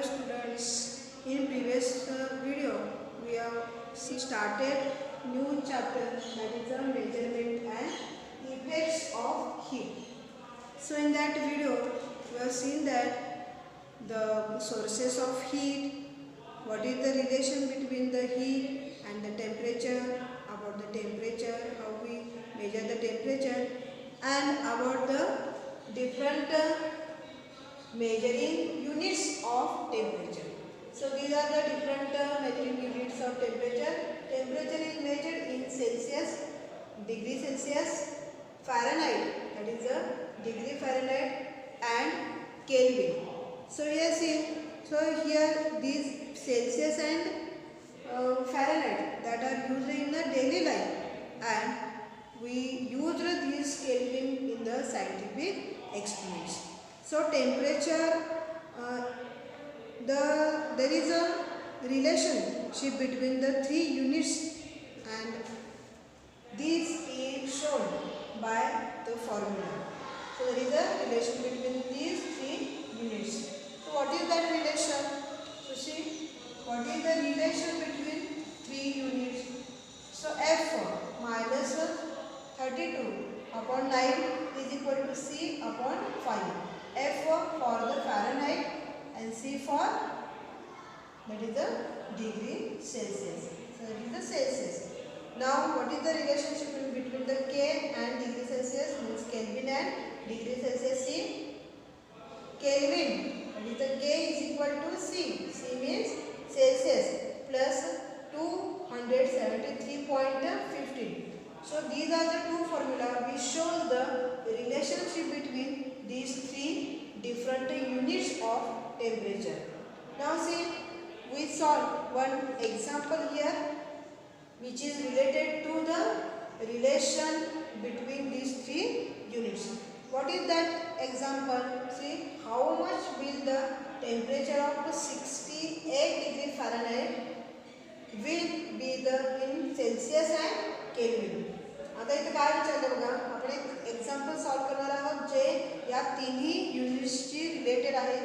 Hello students, in previous video we have started new chapter, that is the measurement and effects of heat. So in that video we have seen that the sources of heat, what is the relation between the heat and the temperature, about the temperature, how we measure the temperature, and about the different measuring units of temperature. So these are the different measuring units of temperature. Temperature is measured in Celsius, degree Celsius, Fahrenheit, that is the degree Fahrenheit, and Kelvin. So here see, so here these Celsius and Fahrenheit that are used in the daily life, and we use these Kelvin in the scientific experiments. So temperature, there is a relationship between the three units, and this is shown by the formula. So there is a relation between these three units. So what is that relation? So see, what is the relation between three units? So F minus 32 upon 9 is equal to C upon 5. F for the Fahrenheit and C for, that is the degree Celsius. So that is the Celsius. Now what is the relationship between the K and degree Celsius? Means Kelvin and degree Celsius. See, Kelvin, that is the K is equal to C. C means Celsius plus 273.15. So these are the two formula which shows the relationship between these three different units of temperature. Now see, we solve one example here which is related to the relation between these three units. What is that example? See, how much will the temperature of 68 degree Fahrenheit will be the in Celsius and Kelvin. आता इथे काय विचारलं बघा, आपण एक example solve करणार आहोत जे या तिन्ही युनिट्सची रिलेटेड आहे.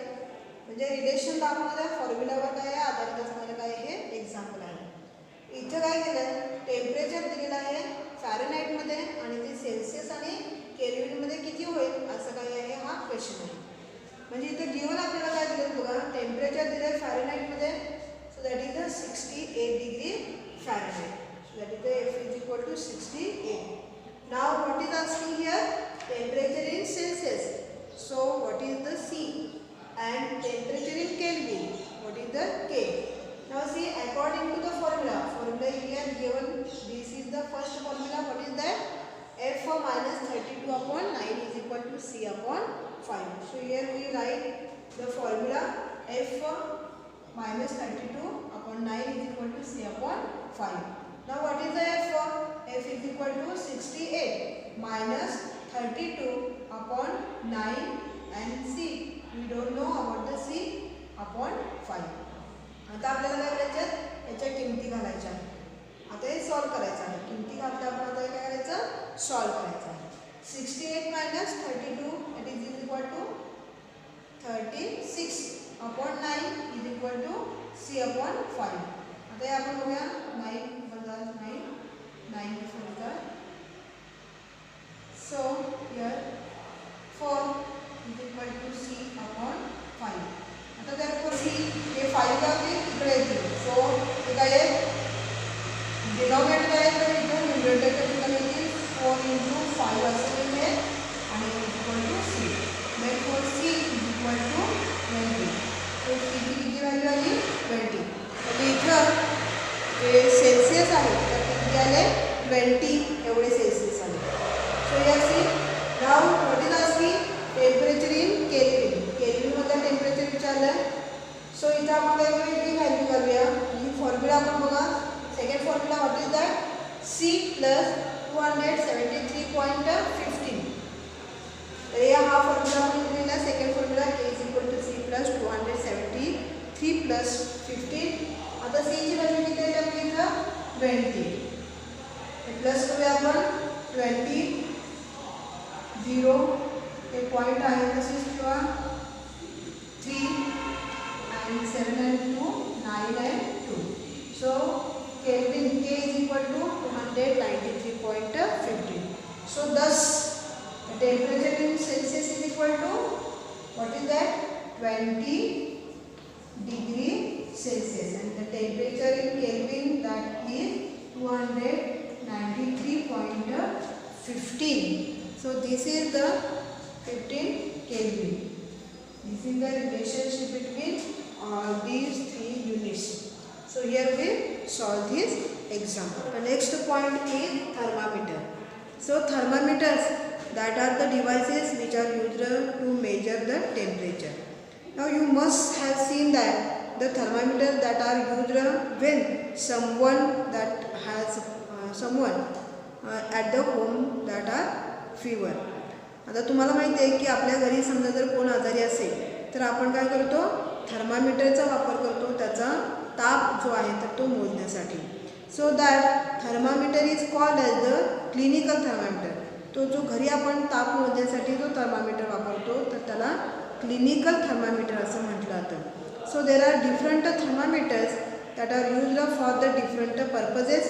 म्हणजे रिलेशन दाखवणाऱ्या फॉर्म्युलावर काय आधारित असणारं काय हे एक्झाम्पल आहे. इथे काय केलं, टेम्परेचर दिलेलं आहे फॅरेनहाइटमध्ये आणि ते सेल्सिअस आणि केल्विनमध्ये किती होईल असं काय आहे हा क्वेश्चन आहे. म्हणजे इथे गिवन आपल्याला काय दिलं बघा, टेम्परेचर दिलं फॅरेनहाइटमध्ये. So that is the 68 degree Fahrenheit. That is the F is equal to 68. Now what is asking here? Temperature in Celsius. So what is the C? And temperature in Kelvin. What is the K? Now see, according to the formula here given, this is the first formula. What is that? F minus 32 upon 9 is equal to C upon 5. So here we write the formula F minus 32 upon 9 is equal to C upon 5. Now what is the F? F is equal to 68 minus 32 upon 9 and C. We don't know about the C upon 5. आता आपल्याला काय करायचं, याच्या किमती घालायच्या. आता हे solve करायचं आहे. किमती घातल्या आपण आता काय करायचं, सॉल्व करायचं आहे. 68 minus 32 it is equal to 36 upon 9 is equal to C upon 5. आता हे आपण बघूया, 9 further. So here 4 is equal to C upon 5. आता therefore C हे 5 जाते इकडे येते. So हे काय आहे, डिनॉमिनेटर काय आहे, तर इथे न्यूमरेटरच्या ठिकाणी येते 4 into 5 असं येते आणि equal to C. Therefore C is equal to 20. तो C ची किती व्हॅल्यू आली, 20. म्हणजे इथं जे सेल्सिअस आहे तर किती आले, 20 एवढे सेल्सिअस आले. So here see, now what is asking temperature in Kelvin. केल्विनमधलं टेम्परेचर विचारलं. सो इथं आपण वेगवेगळी व्हॅल्यू घालूया. ही फॉर्म्युला आपण बघा, second formula what is that, C plus 273.15. तर या हा फॉर्म्युला आपण दिलेला. Second formula K is equal to C plus 273 plus 15. आता C ची व्हॅल्यू किती आहे आपली इथं, 20. प्लस करूया आपण 20 0 हे पॉईंट आहे तसेच किंवा 3 and 9 and 2. So Kelvin K is equal to 293.15. So thus the temperature in Celsius is equal to, what is that, 20 degree Celsius, and the temperature in Kelvin, that is 293.15. So this is the 15 Kelvin. This is the relationship between all these three units. So here we solve this example. The next point is thermometer. So thermometers, that are the devices which are used to measure the temperature. Now you must have seen that the thermometers that are used when someone at the home that are fever. आता तुम्हाला माहिती आहे की आपल्या घरी समजा जर कोण आजारी असेल तर आपण काय करतो, थर्मामीटरचा वापर करतो त्याचा ताप जो आहे तर तो मोजण्यासाठी. So that thermometer is called as the clinical thermometer. तो जो घरी आपण ताप मोजण्यासाठी जो थर्मामीटर वापरतो तर त्याला क्लिनिकल थर्मामीटर असं म्हटलं जातं. So there are different thermometers that are used for the different purposes.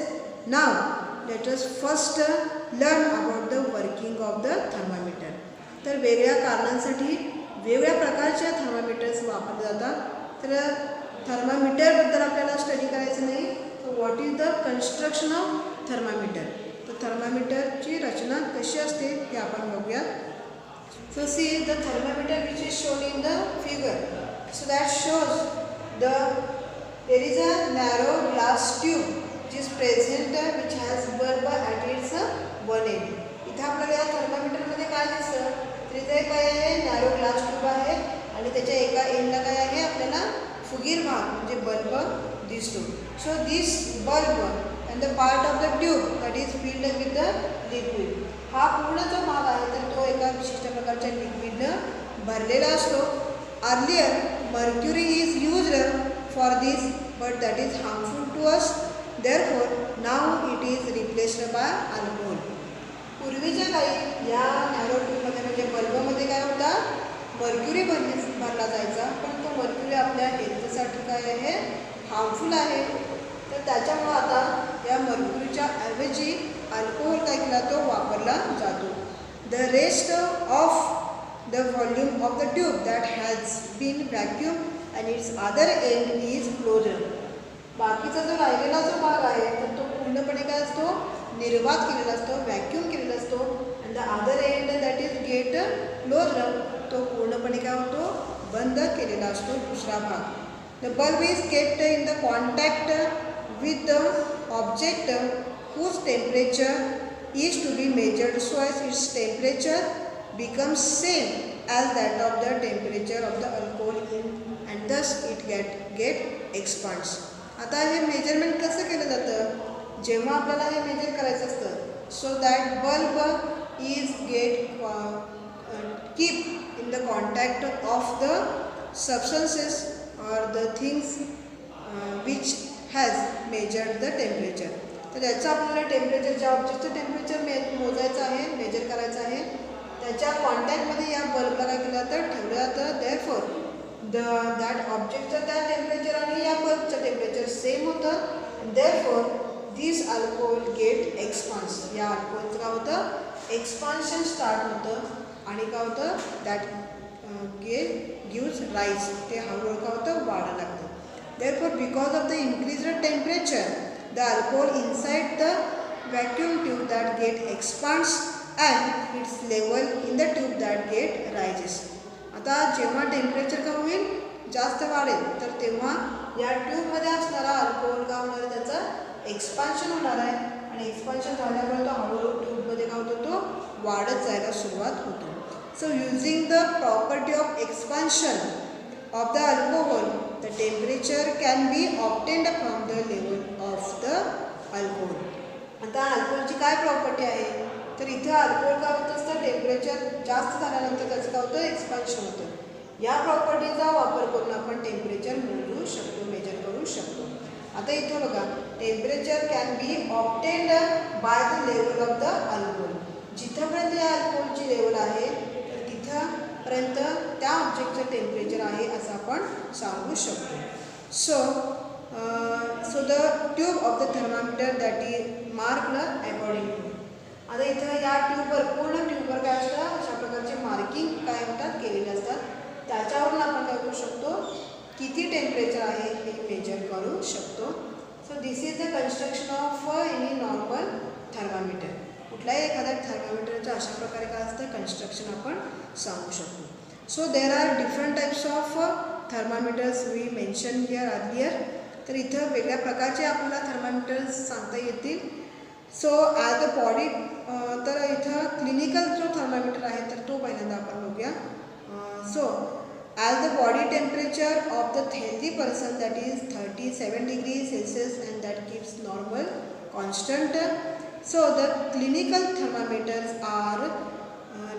Now let us first learn about the working of the thermometer. तर वेगळ्या कारणांसाठी वेगळ्या प्रकारच्या थर्मामीटर्स वापरले जातात. तर थर्मामीटरबद्दल आपल्याला स्टडी करायचं नाही. तर what is the construction of thermometer. तर थर्मामीटरची रचना कशी असते हे आपण बघूया. So see the thermometer which is shown in the figure. So that shows there is a narrow glass tube which is present which has bulb at its one end. इथे आपल्याला या थर्मामीटरमध्ये काय दिसतं तर इथे काय आहे, नॅरो ग्लास ट्यूब आहे आणि त्याच्या एका एंडला काय आहे, आपल्याला फुगीर भाग म्हणजे बल्ब दिसतो. So this bulb and the part of the tube that is filled with the liquid. हा पूर्ण जो भाग आहे तर तो एका विशिष्ट प्रकारच्या लिक्विडनं भरलेला असतो. Earlier mercury is used for this but that is harmful to us. Therefore, now it is replaced by alcohol. पूर्वीच्या काळी या नॅरो ट्यूबमध्ये म्हणजे बल्बमध्ये काय होता, मर्क्युरी भरला जायचा, पण तो मर्क्युरी आपल्या हेल्थसाठी काय आहे, हार्मफुल आहे. तर त्याच्यामुळं आता या मर्क्युरीच्या ऐवजी अल्कोहोल काय केला तो वापरला जातो. The rest of the volume of the tube that has been vacuum and its other end is closed. बाकीचा जो राहिलेला जो भाग आहे तर तो पूर्णपणे काय असतो, निर्वात केलेला असतो, व्हॅक्यूम केलेला असतो. And the other end that is get closed, तो पूर्णपणे काय होतो, बंद केलेला असतो दुसरा भाग. The bulb is kept in the contact with the object whose temperature is to be measured so as its temperature becomes same as that of the temperature of the alcohol in and thus it get expands. आता हे measurement कसं केलं जातं, जेव्हा आपल्याला हे major करायचं असतं so that bulb is get keep in the contact of the substances or the things which has measured the temperature. तर याचं आपल्याला टेम्परेचर, ज्या ऑब्जेक्टचं टेम्परेचर मोजायचं आहे, मेजर करायचं आहे, त्याच्या कॉन्टॅक्टमध्ये या बल्बला काय केलं जातं, ठेवलं जातं. देअरफॉर दॅट ऑब्जेक्टचं त्या टेम्परेचर आणि या बल्बचं टेम्परेचर सेम होतं. देअरफॉर दिस अल्कोहोल गेट एक्सपान्स. या अल्कोहोलचं काय होतं, एक्सपान्शन स्टार्ट होतं आणि काय होतं, दॅट गिव्स राईज. ते हळूहळू काय होतं, वाढायला लागतं. Therefore because of the increased temperature the alcohol inside the vacuum tube that get expands and its level in the tube that get rises. आता जेव्हा टेम्परेचर काय होईल, जास्त वाढेल, तर तेव्हा या ट्यूबमध्ये असणारा अल्कोहोल काय होणार आहे, त्याचं एक्सपान्शन होणार आहे आणि एक्सपान्शन झाल्यामुळे तो हळूहळू ट्यूबमध्ये काय होतो, तो वाढत जायला सुरुवात होतो. So using the property of expansion of the alcohol the temperature can be obtained from the level of the alcohol. आता अल्कोहोलची काय प्रॉपर्टी आहे, तर इथे अल्कोहोल काय होत असतं, टेम्परेचर जास्त झाल्यानंतर त्याचं काय होतं, एक्सपान्शन होतं. या प्रॉपर्टीचा वापर करून आपण टेम्परेचर मोजू शकतो, मेजर करू शकतो. आता इथं बघा, temperature can be obtained by the level of the alcohol. जिथंपर्यंत या अल्कोहोलची लेवल आहे तर तिथंपर्यंत त्या ऑब्जेक्टचं टेम्परेचर आहे असं आपण सांगू शकतो. So so the tube of the thermometer that is marked accordingly. आता इथं या ट्यूबवर पूर्ण ट्यूबवर काय असतं अशा प्रकारचे मार्किंग काय होतात केलेले असतात. त्याच्यावरून आपण काय करू शकतो किती टेम्परेचर आहे हे मेजर करू शकतो. So this is the construction of any normal thermometer. कुठल्याही एखाद्या थर्मामीटरचं अशा प्रकारे काय असतं कन्स्ट्रक्शन आपण सांगू शकतो. So there are different types of thermometers we mention here earlier. तर इथं वेगळ्या प्रकारचे आपल्याला थर्मामीटर्स सांगता येतील. सो ॲज द बॉडी तर इथं क्लिनिकल जो थर्मामीटर आहे तर तो पहिल्यांदा आपण बघूया. So as the body temperature of the healthy person that is 37 degrees Celsius and that keeps normal constant. So the clinical thermometers are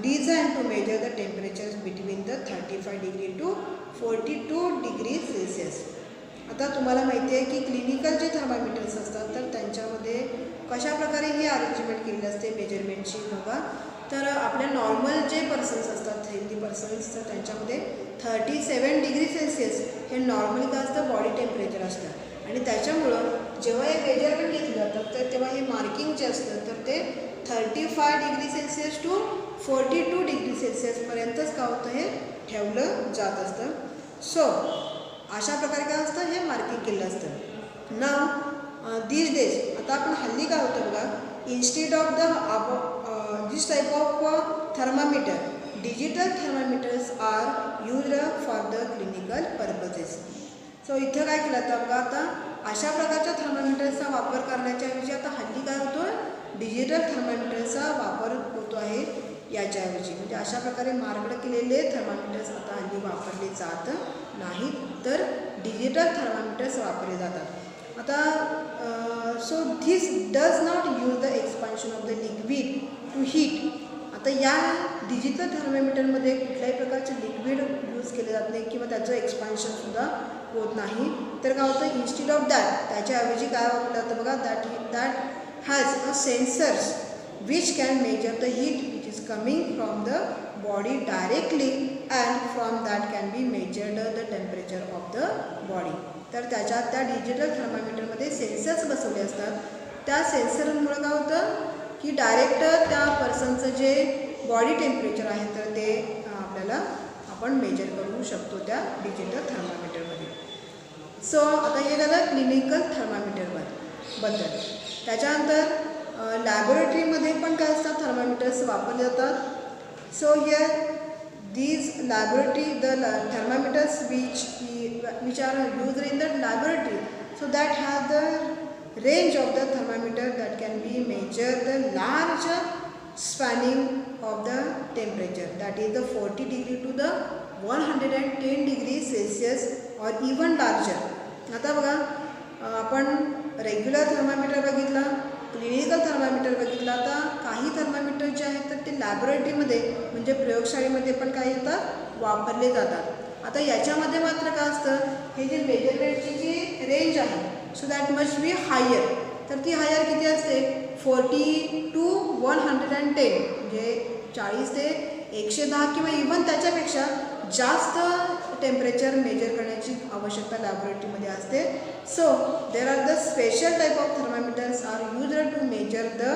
designed to measure the temperatures between the 35 degree to 42 degrees Celsius. आता तुम्हाला माहिती आहे की clinical जे thermometers असतात तर त्यांच्यामध्ये कशा प्रकारे ही अरेंजमेंट केलेली असते मेजरमेंटची बघा. तर आपल्या नॉर्मल जे पर्सन्स असतात हेल्दी पर्सन्स तर त्यांच्यामध्ये 37 डिग्री सेल्सिअस हे नॉर्मली काय असतं बॉडी टेम्परेचर असतं. आणि त्याच्यामुळं जेव्हा हे मेजरमेंट घेतलं जातं तर तेव्हा हे मार्किंग जे असतं तर ते 35 डिग्री सेल्सिअस टू 42 डिग्री सेल्सिअसपर्यंतच काय होतं हे ठेवलं जात असतं. सो अशा प्रकारे काय असतं हे मार्किंग केलं असतं. नाव दिस डेज आता आपण हल्ली काय होतं बघा instead of the this type of thermometer digital thermometers are used for the clinical purposes. So इथं काय केलं जातं बघा आता अशा प्रकारच्या थर्मामीटर्सचा वापर करण्याच्या ऐवजी आता हल्ली काय होतो डिजिटल थर्मामीटरचा वापर होतो आहे याच्याऐवजी. म्हणजे अशा प्रकारे मार्कड केलेले थर्मामीटर्स आता हल्ली वापरले जात नाहीत तर डिजिटल थर्मामीटर्स वापरले जातात. आता so this does not use the expansion of the liquid to heat. आता या डिजिटल थर्मामीटरमध्ये कुठल्याही प्रकारचे लिक्विड यूज केले जात नाही किंवा त्याचं एक्सपान्शनसुद्धा होत नाही. तर काय होतं इन्स्टेड ऑफ दॅट त्याच्याऐवजी काय वापरलं जातं बघा that has a sensors which can measure the heat which is coming from the body directly and from that can be measured the temperature of the body. तर त्याच्यात त्या डिजिटल थर्मामीटरमध्ये सेन्सर्स बसवले असतात. त्या सेन्सरमुळं काय होतं की डायरेक्ट त्या पर्सनचं जे बॉडी टेम्परेचर आहे तर ते आपल्याला आपण मेजर करू शकतो त्या डिजिटल थर्मामीटरमध्ये. सो आता हे झालं क्लिनिकल थर्मामीटरबद्दल. त्याच्यानंतर लॅबोरेटरीमध्ये पण काय असतात थर्मामीटर्स वापरले जातात. So here these laboratory the thermometers which are used in the laboratory so that have the range of the thermometer that can be measure the large spanning of the temperature that is the 40 degree to the 110 degree Celsius or even larger. आता बघा आपण regular thermometer बघितला clinical thermometer बघितला. आता काही thermometer जे आहेत तर ते लॅबोरेटरीमध्ये म्हणजे प्रयोगशाळेमध्ये पण काय येतात वापरले जातात. आता याच्यामध्ये मात्र काय असतं हे जे मेजरमेंटची जी रेंज आहे so that must be higher. तर ती हायर किती असते 40 to 110 म्हणजे 40 ते 110 किंवा इव्हन त्याच्यापेक्षा जास्त टेम्परेचर मेजर करण्याची आवश्यकता लॅबोरेटरीमध्ये असते. So there are the special type of thermometers are used to measure the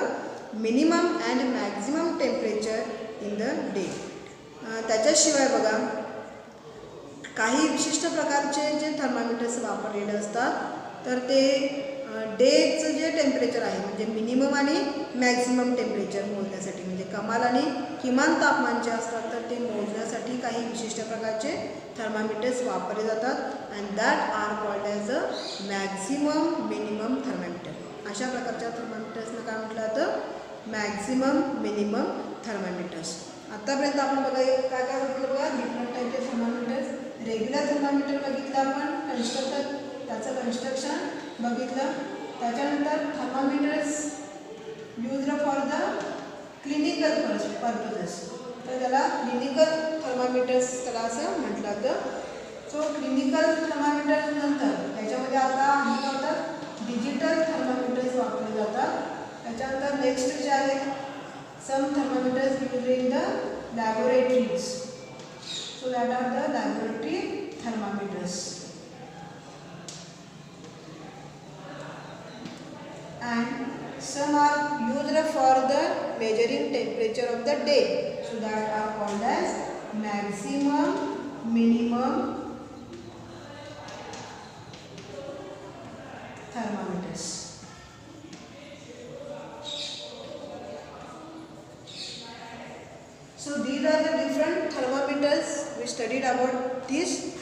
minimum and maximum temperature in the day. त्याच्याशिवाय बघा काही विशिष्ट प्रकारचे जे थर्मामीटर्स वापरलेले असतात तर ते डेचं जे टेम्परेचर आहे म्हणजे मिनिमम आणि मॅक्झिमम टेम्परेचर मोजण्यासाठी म्हणजे कमाल आणि किमान तापमान जे असतात तर ते मोजण्यासाठी काही विशिष्ट प्रकारचे थर्मामीटर्स वापरले जातात. And that are called as a maximum minimum thermometer. अशा प्रकारच्या थर्मामीटर्सना काय म्हटलं जातं मॅक्झिमम मिनिमम थर्मामीटर्स. आत्तापर्यंत आपण बघा काय काय बघितलं बघा डिफरंट टाईपचे थर्मामीटर्स. रेग्युलर थर्मामीटर बघितलं आपण त्याचं कन्स्ट्रक्शन बघितलं. त्याच्यानंतर thermometers used for the clinical purposes तर त्याला क्लिनिकल थर्मामीटर्स त्याला असं म्हटलं जातं. सो क्लिनिकल थर्मामीटर्स नंतर त्याच्यामध्ये आता हे होतात डिजिटल थर्मामीटर्स वापरले जातात. त्याच्यानंतर नेक्स्ट जे आहे some thermometers used in the laboratories. So that are the laboratory thermometers. Some are used for the measuring temperature of the day. So that are called as maximum, minimum thermometers. So these are the different thermometers. We studied about this.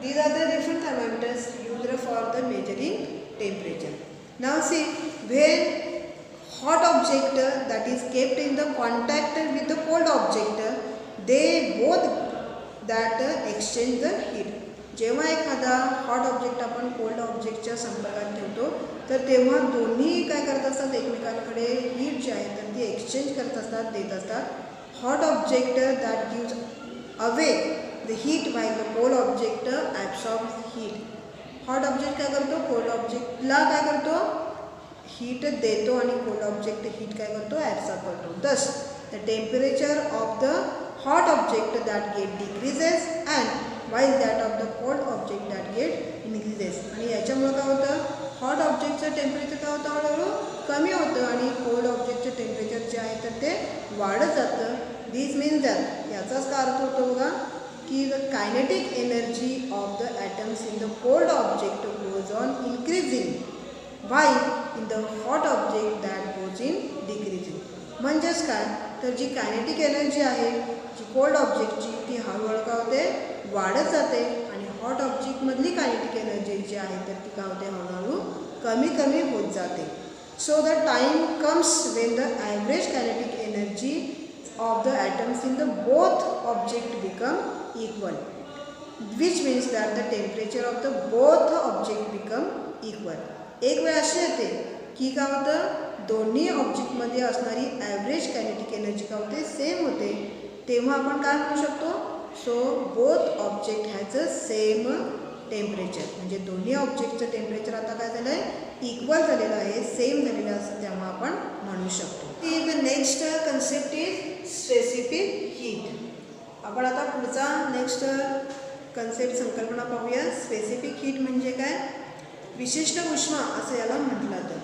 These are the different thermometers used for the measuring temperature. Now see, when hot object that is kept in the contact with the cold object, they both that exchange the heat. जेव्हा एखादा hot object आपण cold ऑब्जेक्टच्या संपर्कात ठेवतो तर तेव्हा दोन्ही काय करत असतात, एकमेकांकडे हीट जी आहे तर ती एक्सचेंज करत असतात, देत असतात. Hot object that gives away the heat by the cold object absorb heat. Hot object काय करतो, कोल्ड ऑब्जेक्टला काय करतो, हीट देतो आणि कोल्ड ऑब्जेक्ट हीट काय करतो, ॲब्सॉर्ब करतो. Thus the temperature of the hot object that get decreases and while that of the cold object that get increases. आणि याच्यामुळे काय होतं, हॉट ऑब्जेक्टचं टेम्परेचर काय होतं, हळूहळू कमी होतं आणि कोल्ड ऑब्जेक्टचं टेम्परेचर जे आहे तर ते वाढत जातं. दिस मीन्स दॅट याचाच का अर्थ होतो बघा की the kinetic energy of the atoms in the cold object goes on increasing while in the hot object that goes in decreasing. म्हणजेच काय तर जी कायनेटिक एनर्जी आहे जी कोल्ड ऑब्जेक्टची ती हळूहळू काय होते, वाढत जाते आणि हॉट ऑब्जेक्टमधली कायनेटिक एनर्जी जी आहे तर ती काय होते, हळूहळू कमी कमी होत जाते. So the time comes when the average kinetic energy of the atoms in the both object become equal, which means that the temperature of the both object become equal. एक वेळ अशी येते की काय होतं, दोन्ही ऑब्जेक्टमध्ये असणारी ॲव्हरेज कायनेटिक एनर्जी काय होते, सेम होते. तेव्हा आपण काय म्हणू शकतो, so both object has a same temperature. म्हणजे दोन्ही ऑब्जेक्टचं टेम्परेचर आता काय झालं आहे, इक्वल झालेलं आहे, सेम झालेलं आहे असं तेव्हा आपण म्हणू शकतो. The next concept is specific heat. आपण आता पुढचा नेक्स्ट कन्सेप्ट संकल्पना पाहूया. स्पेसिफिक हीट म्हणजे काय, विशिष्ट उष्मा असं याला म्हटलं जातं.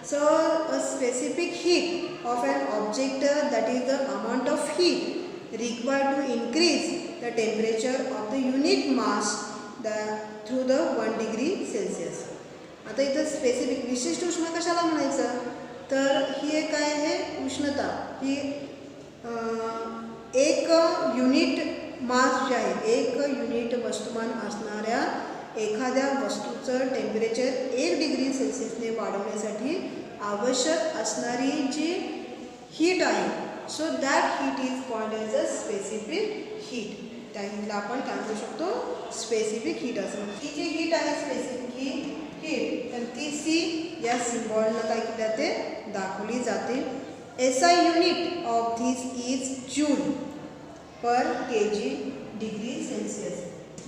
So a specific heat of an object that is the amount of heat required to increase the temperature of the unit mass through the 1 degree Celsius. आता इथं स्पेसिफिक विशिष्ट उष्मा कशाला म्हणायचं तर ही एक काय आहे, उष्णता ही एक युनिट मास जे आहे, एक युनिट वस्तुमान असणाऱ्या एखाद्या वस्तूचं टेम्परेचर 1 डिग्री सेल्सिअसने वाढवण्यासाठी आवश्यक असणारी जी हीट आहे, so that heat is called as a specific heat. त्याला आपण काय म्हणू शकतो, स्पेसिफिक हीट असं. ती जी हीट आहे स्पेसिफिक हीट तर ती सी या सिम्बॉलनं काय केलं जाते, दाखवली जाते. SI unit of this is joule per kg degree Celsius.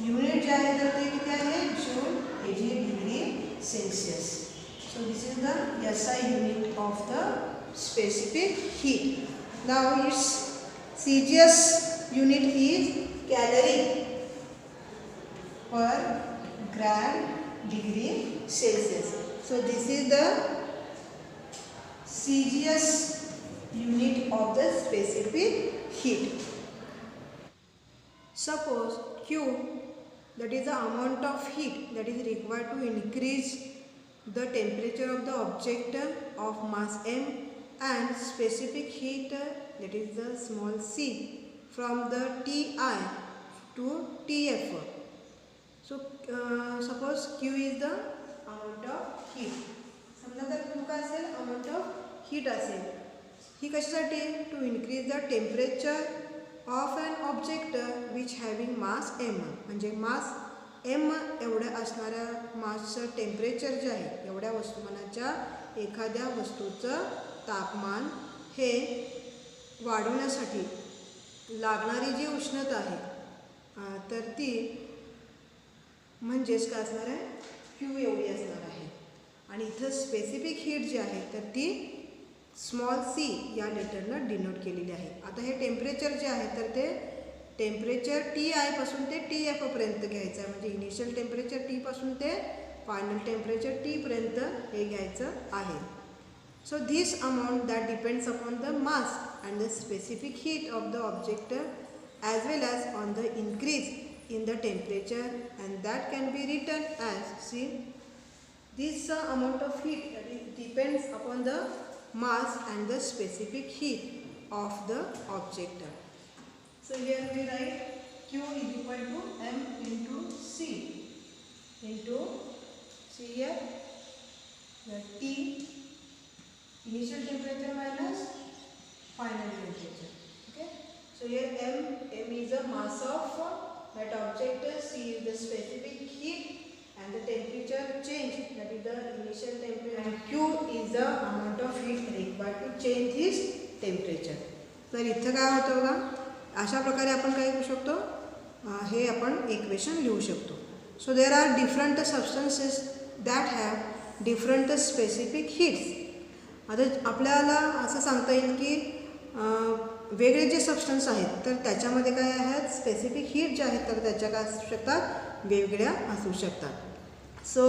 Unit जे आहे तर ते किती आहे, joule kg degree Celsius. So this is the SI unit of the specific heat. Now its CGS unit is calorie per gram degree Celsius. So this is the CGS unit of the specific heat. Suppose Q, that is the amount of heat that is required to increase the temperature of the object of mass m, and specific heat that is the small c from the Ti to Tf. So suppose Q is the amount of heat. समजा तर Q काय असेल, amount of heat असेल. ही कशासाठी, to increase the temperature of an object which having mass m. म्हणजे मास m एवढ्या असणाऱ्या मासचं temperature जे आहे, एवढ्या वस्तुमानाच्या एखाद्या वस्तूचं तापमान हे वाढवण्यासाठी लागणारी जी उष्णता आहे तर ती म्हणजेच काय असणार आहे, Q एवढी असणार आहे. आणि इथं स्पेसिफिक हीट जी आहे तर ती स्मॉल c या लेटरनं डिनोट केलेली आहे. आता हे टेम्परेचर जे आहे तर ते टेम्परेचर Ti पासून ते Tf पर्यंत घ्यायचं आहे. म्हणजे इनिशियल टेम्परेचर T पासून ते फायनल टेम्परेचर T पर्यंत हे घ्यायचं आहे. So this amount that depends upon the mass and the specific heat of the object as well as on the increase in the temperature, and that can be written as, see, this amount of heat depends upon the mass and the specific heat of the object. So here we write Q is equal to M into C into, see here, the T initial temperature minus final temperature. Okay. So here M is the mass of that object, C is the specific heat and the temperature change, that is the initial temperature, and Q is the amount of heat required to change this temperature. तर इथं काय होतं बघा, अशा प्रकारे आपण काय करू शकतो, हे आपण इक्वेशन लिहू शकतो. So there are different substances that have different specific hits. आता आपल्याला असं सांगता येईल की वेगळे जे सबस्टन्स आहेत तर त्याच्यामध्ये काय आहेत, स्पेसिफिक हीट जे आहेत तर त्याच्या काय असू शकतात, वेगवेगळ्या असू शकतात. So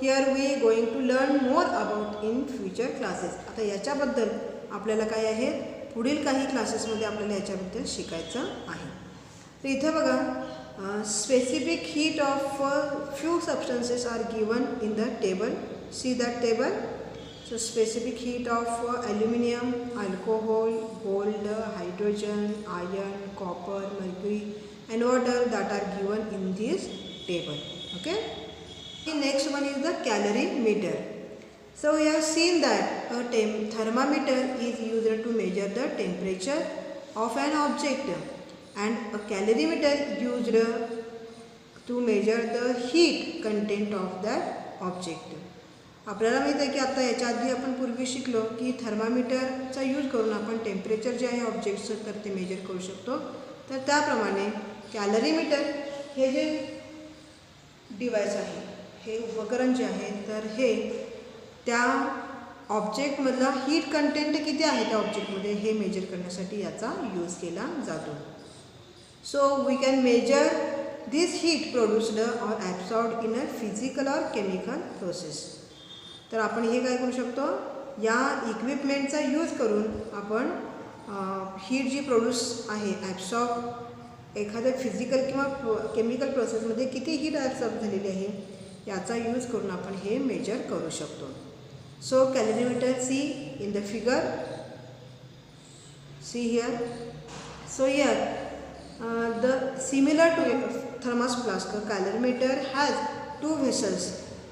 here we going to learn more about in future classes. आता याच्याबद्दल आपल्याला काय आहे, पुढील काही क्लासेसमध्ये आपल्याला याच्याबद्दल शिकायचं आहे. तर इथं बघा, specific heat of few substances are given in the table. See that table. So specific heat of aluminum, alcohol, gold, hydrogen, iron, copper, mercury and water that are given in this table. Okay. The next one is the calorimeter. So we have seen that a thermometer is used to measure the temperature of an object and a calorimeter used to measure the heat content of that object. आपल्याला माहीत आहे की आता याच्या आधी आपण पूर्वी शिकलो की थर्मामीटरचा यूज करून आपण टेम्परेचर जे आहे ऑब्जेक्टचं तर ते मेजर करू शकतो. तर त्याप्रमाणे कॅलरीमीटर हे जे डिव्हाइस आहे, हे उपकरण जे आहे तर हे त्या ऑब्जेक्टमधला हीट कंटेंट किती आहे त्या ऑब्जेक्टमध्ये हे मेजर करण्यासाठी याचा यूज केला जातो. So we can measure this heat produced or absorbed in a physical or chemical process. तर आपण हे काय करू शकतो, या इक्विपमेंटचा यूज करून आपण हीट जी प्रोड्यूस आहे ॲब्सॉर्ब एखाद्या फिजिकल किंवा केमिकल प्रोसेसमध्ये किती हीट ॲब्सॉर्ब झालेली आहे याचा यूज करून आपण हे मेजर करू शकतो. So calorimeter see in the figure, see here. So here the similar to thermos flask calorimeter has 2 vessels.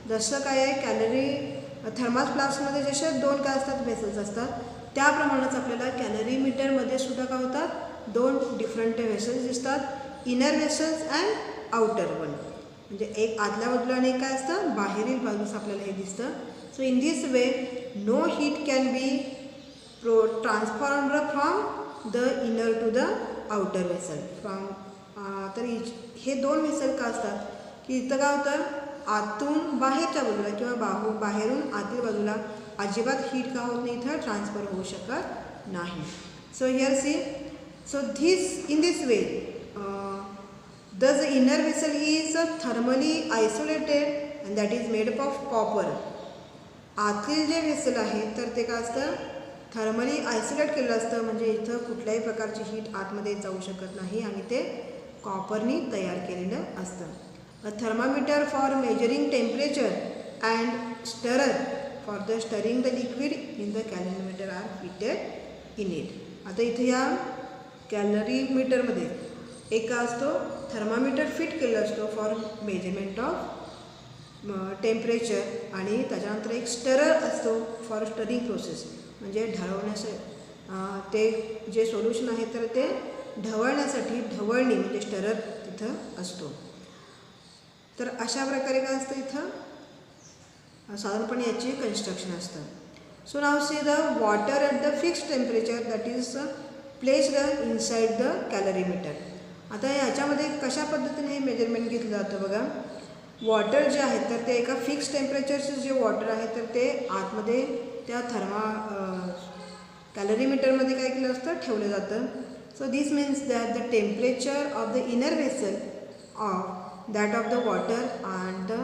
जसं काय आहे, कॅलरी थर्मास फ्लास्कमध्ये जसे 2 काय असतात, व्हेसल्स असतात, त्याप्रमाणेच आपल्याला कॅलरीमीटरमध्ये सुद्धा काय होतात, 2 डिफरंट व्हेसल्स दिसतात. Inner vessels and outer one, म्हणजे एक आतल्या बाजूला आणि एक काय असतं, बाहेरील बाजूस आपल्याला हे दिसतं. So in this way no heat can be transformed from the inner to the outer vessel from. तर हे 2 व्हेसल का असतात की इथं काय होतं, आतून बाहेरच्या बाजूला किंवा बाहेरून आतील बाजूला अजिबात हीट का होत नाही, इथं ट्रान्सफर होऊ शकत नाही. So here see, so in this way the inner vessel is thermally isolated and that is made up of copper. आतील जे व्हेसल आहे तर ते काय असतं, थर्मली आयसोलेट केलेलं असतं, म्हणजे इथं कुठल्याही प्रकारची हीट आतमध्ये जाऊ शकत नाही आणि ते कॉपरनी तयार केलेलं असतं. A thermometer for measuring temperature and stirrer for the stirring the liquid in the calorimeter are fitted in it. आता इथे या कॅलरीमीटरमध्ये एक असतो थर्मामीटर फिट केलेला असतो फॉर मेजरमेंट ऑफ टेम्परेचर आणि त्याच्यानंतर एक स्टरर असतो फॉर स्टरिंग प्रोसेस, म्हणजे ढवळण्यासाठी ते जे सोल्युशन आहे तर ते ढवळण्यासाठी ढवळणी म्हणजे स्टरर तिथं असतो. तर अशा प्रकारे काय असतं, इथं साधारणपणे याची कन्स्ट्रक्शन असतं. So now see the water at the fixed temperature that is placed inside the कॅलरीमीटर. आता याच्यामध्ये कशा पद्धतीने हे मेजरमेंट घेतलं जातं बघा. वॉटर जे आहे तर ते एका फिक्स्ड टेम्परेचरचं जे वॉटर आहे तर ते आतमध्ये त्या कॅलरीमीटरमध्ये काय केलं असतं, ठेवलं जातं. So this means that the temperature of the inner vessel of that of the water and the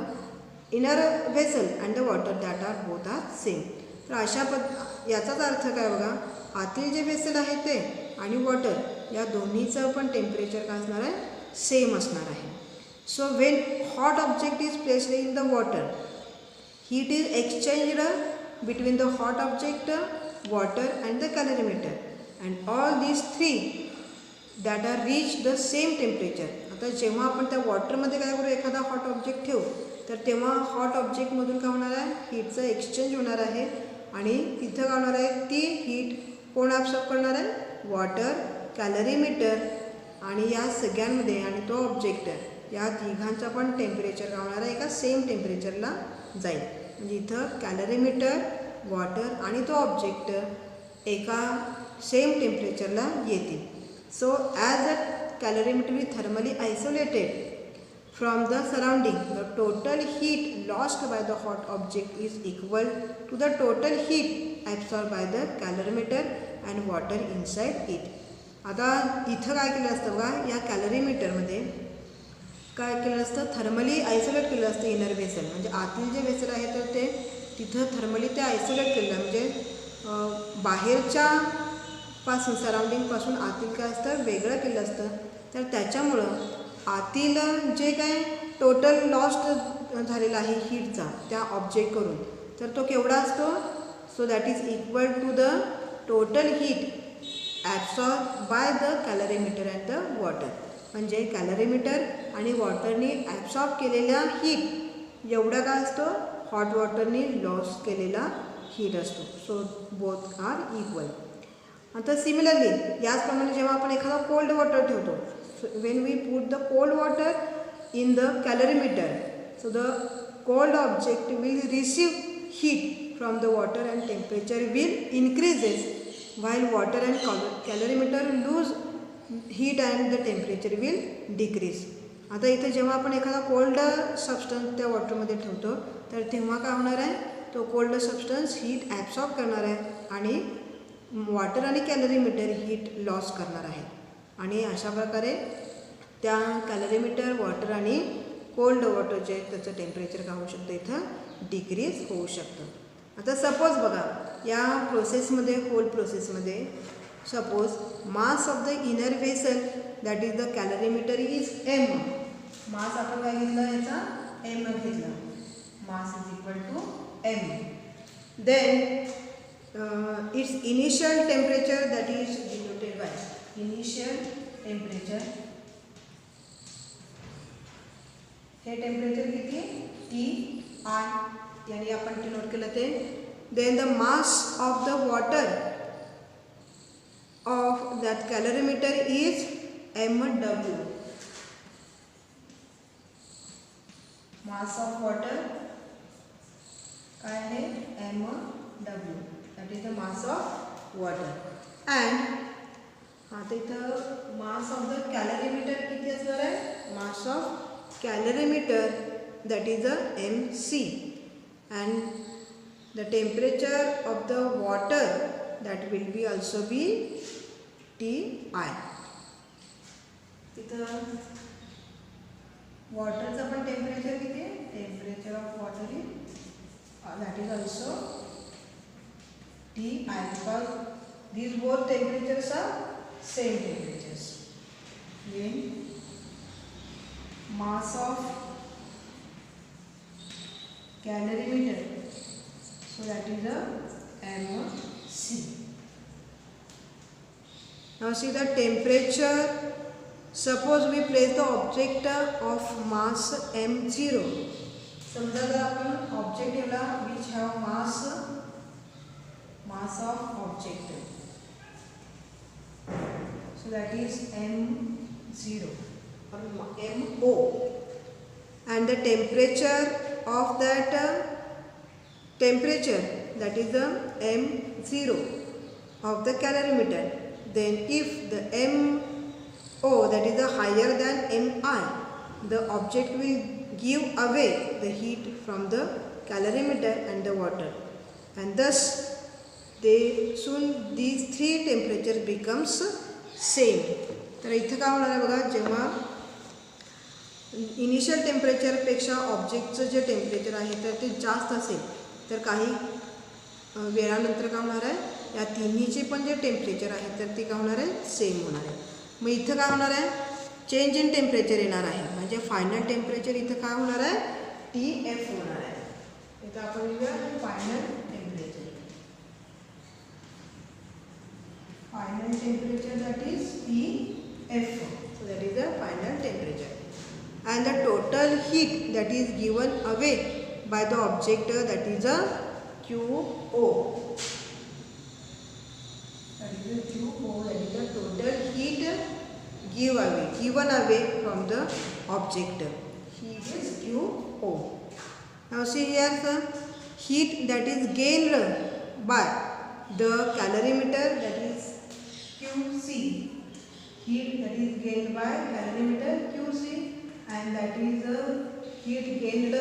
inner vessel and the water that are both are same. तर याचाच अर्थ काय बघा, आतील जे वेसल आहे ते आणि वॉटर या दोन्हीचं पण टेम्परेचर काय असणार आहे, सेम असणार आहे. So when hot object is placed in the water, heat is exchanged between the hot object, water and the calorimeter, and all these three that are reach the same temperature. आता जेव्हा आपण त्या वॉटरमध्ये काय करू, एखादा hot object ठेवू तर तेव्हा हॉट ऑब्जेक्टमधून काय होणार आहे, हीटचं एक्सचेंज होणार आहे आणि तिथं काय होणार आहे, ती हीट कोण ॲब्सॉर्ब करणार आहे, वॉटर, कॅलरीमीटर आणि या सगळ्यांमध्ये आणि तो ऑब्जेक्ट या तिघांचा पण टेम्परेचर काय होणार आहे, एका सेम टेम्परेचरला जाईल. म्हणजे इथं कॅलरीमीटर, वॉटर आणि तो ऑब्जेक्ट एका सेम टेम्परेचरला येतील. So as a calorimeter is thermally isolated from the surrounding, the total heat lost by the hot object is equal to the total heat absorb by the calorimeter and water inside it. आता इथं काय केलं असतं बघा, या कॅलरीमीटरमध्ये काय केलं असतं, थर्मली आयसोलेट केलं असतं इनर वेसल. म्हणजे आतील जे वेसल आहे तर ते तिथं थर्मली ते आयसोलेट केलं, म्हणजे बाहेरच्या पासून सराउंडिंगपासून आतील काय असतं वेगळं केलं असतं. तर त्याच्यामुळं आतील जे काय टोटल लॉस्ट झालेला आहे हीटचा त्या ऑब्जेक्ट करून, तर तो केवढा असतो, so that is equal to the total heat absorb by the calorimeter and the water. म्हणजे कॅलरीमीटर आणि वॉटरनी ॲब्सॉर्ब केलेल्या हीट एवढा काय असतो, हॉट वॉटरनी लॉस केलेला हीट असतो. So both are equal. आता सिमिलरली याचप्रमाणे जेव्हा आपण एखादा कोल्ड वॉटर ठेवतो, when we put the cold water in the calorimeter, so the cold object will receive heat from the water and temperature will increases while water and calorimeter lose heat and the temperature will decrease. आता इथे जेव्हा आपण एखादा cold substance त्या वॉटरमध्ये ठेवतो तर तेव्हा काय होणार आहे, तो कोल्ड सबस्टन्स हीट ॲब्सॉर्ब करणार आहे आणि वॉटर आणि कॅलरीमीटर हीट लॉस करणार आहे. आणि अशा प्रकारे त्या कॅलरीमीटर, वॉटर आणि कोल्ड वॉटर जे त्याचं टेम्परेचर काय होऊ शकतं, इथं डिक्रीज होऊ शकतं. आता सपोज बघा या प्रोसेसमध्ये, होल प्रोसेसमध्ये suppose mass of the inner vessel that is the calorimeter is M. Mass आपण काय घेतलं, याचा एम घेतला, mass is equal to M. Then its initial temperature that is denoted by initial temperature. हे टेम्परेचर किती, T I यानी आपण ते नोट केलं ते. Then the mass of the water of that calorimeter is MW. Mass of water काय आहे, MW, that is the mass of water. And आता इथं मास ऑफ द कॅलरीमीटर किती असणार आहे, mass of कॅलरीमीटर that is a MC. And the temperature of the water that will be also be TI. इथं वॉटरचं पण temperature किती आहे, temperature of water is that is also TI because these both temperatures are same temperatures. When mass of calorimeter, so that is a MC. Now see the temperature. Suppose we place the object of mass M0. समजा जर आपण object ठेवला which have mass of object, so that is M0 or MO, and the temperature of that temperature that is the M0 of the calorimeter. Then if the MO that is the higher than MI, the object will give away the heat from the calorimeter and the water, and thus these three temperatures becomes same. तर इथं काय होणार आहे बघा, जेव्हा initial टेम्परेचरपेक्षा ऑब्जेक्टचं जे temperature आहे तर ते जास्त असेल तर काही वेळानंतर काय होणार आहे, या तिन्हीचे पण जे टेम्परेचर आहे तर ते काय होणार आहे, सेम होणार आहे. मग इथं काय होणार आहे, चेंज इन टेम्परेचर येणार आहे. म्हणजे फायनल टेम्परेचर इथं काय होणार आहे, TF होणार आहे. इथं आपण लिहूया final temperature. Final temperature, that is TF. So that is the final temperature. And the total heat that is given away by the object, that is a QO. That is the QO. That is the total heat given away from the object. Heat is QO. Now see here the heat that is gained by the calorimeter, that is QC. Heat that is gained by calorimeter QC, and that is the heat gained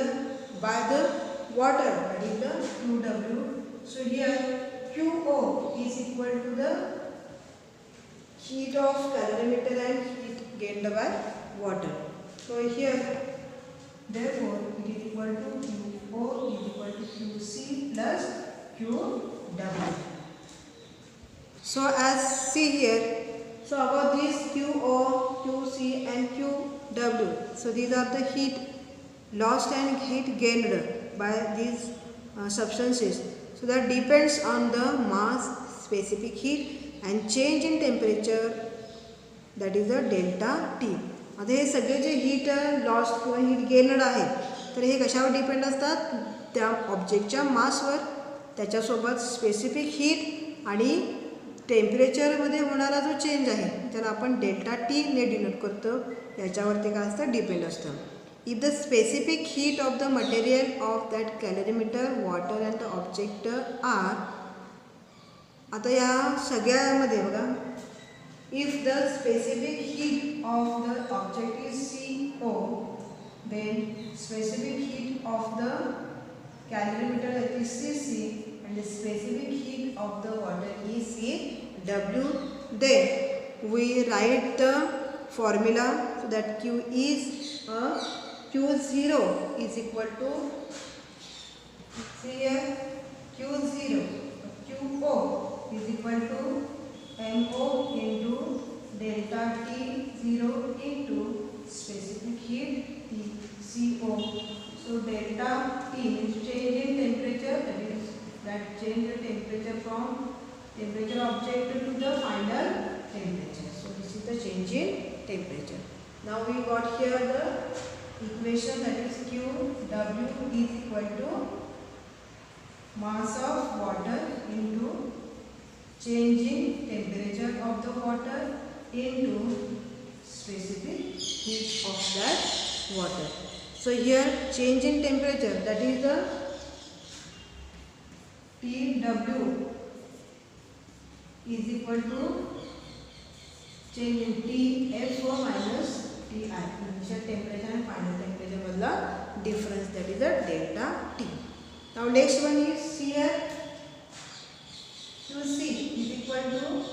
by the water, that is the QW. So here QO is equal to the heat of calorimeter and heat gained by water. So here therefore it is equal to QO is equal to QC plus QW. So as see here, so about this QO, QC and QW, so these are the heat lost and heat gained by these substances. So that depends on the mass, specific heat and change in temperature, that is the delta T. आता हे सगळे जे heat lost किंवा heat गेनड आहे तर हे कशावर depend असतात, त्या ऑब्जेक्टच्या मासवर, त्याच्यासोबत स्पेसिफिक हीट आणि टेम्परेचरमध्ये होणारा जो चेंज आहे त्याला आपण डेल्टा टी ने डिनोट करतो, याच्यावरती काय असतं, डिपेंड असतं. If the specific heat of the material of that calorimeter, water and the object are, आता या सगळ्यामध्ये बघा, if the specific heat of the object is CO, then specific heat of the calorimeter, that is CC, and the specific heat of the water is CW. Then we write the formula, so that Q is Q0 is equal to, see here, Q0, QO is equal to MO into delta T0 into specific heat CO. So delta T means change in temperature, that is that change the temperature from temperature object to the final temperature. So this is the change in temperature. Now we got here the equation, that is QW is equal to mass of water into change in temperature of the water into specific heat of that water. So here change in temperature, that is the TW is equal to change in TF minus TI, initial temperature and final temperature मधला difference, that is the delta T. Now next one is here QC is equal to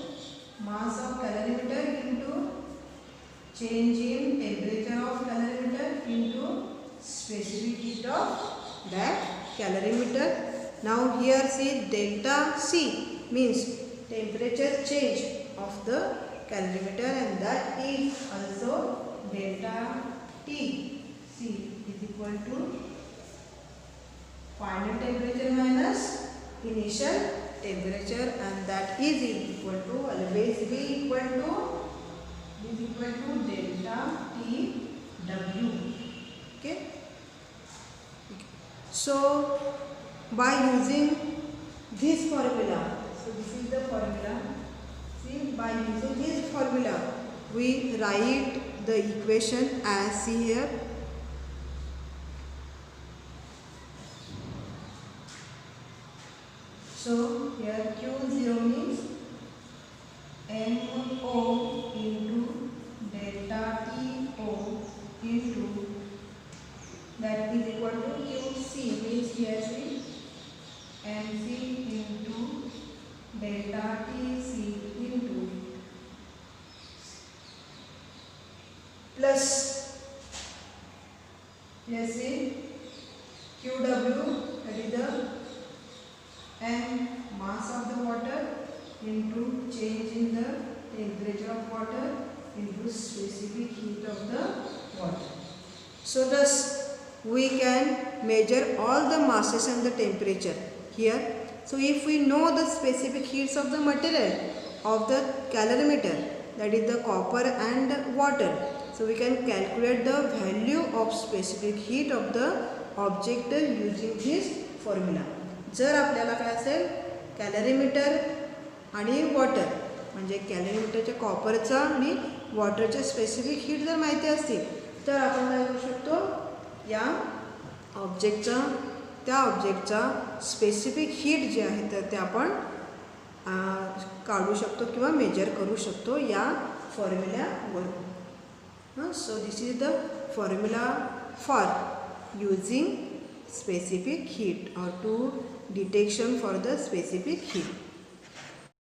mass of calorimeter into change in temperature of calorimeter into specific heat of that calorimeter. Now here see delta C means temperature change of the calorimeter, and that is also delta T. C is equal to final temperature minus initial temperature, and that is equal to, always be equal to, is equal to delta TW. Okay. So by using this formula, so this is the formula. See, by using this formula we write the equation as see here. So here Q0 means MO into delta TO into, that is equal to QC means here see MC into delta TC into plus here see QW, that is the M into change in the temperature of water into specific heat of the water. So thus we can measure all the masses and the temperature here. So if we know the specific heats of the material of the calorimeter, that is the copper and water, so we can calculate the value of specific heat of the object using this formula. जर आपल्याला काय असेल कॅलरीमीटर आणि water म्हणजे कॅलरीमीटरच्या कॉपरचा आणि वॉटरच्या specific heat जर माहिती असतील तर आपण काय करू शकतो या ऑब्जेक्टचा त्या ऑब्जेक्टचा स्पेसिफिक हीट जे आहे तर ते आपण काढू शकतो किंवा मेजर करू शकतो या फॉर्म्युल्यावरून. So this is the formula for using specific heat or to detection for the specific heat.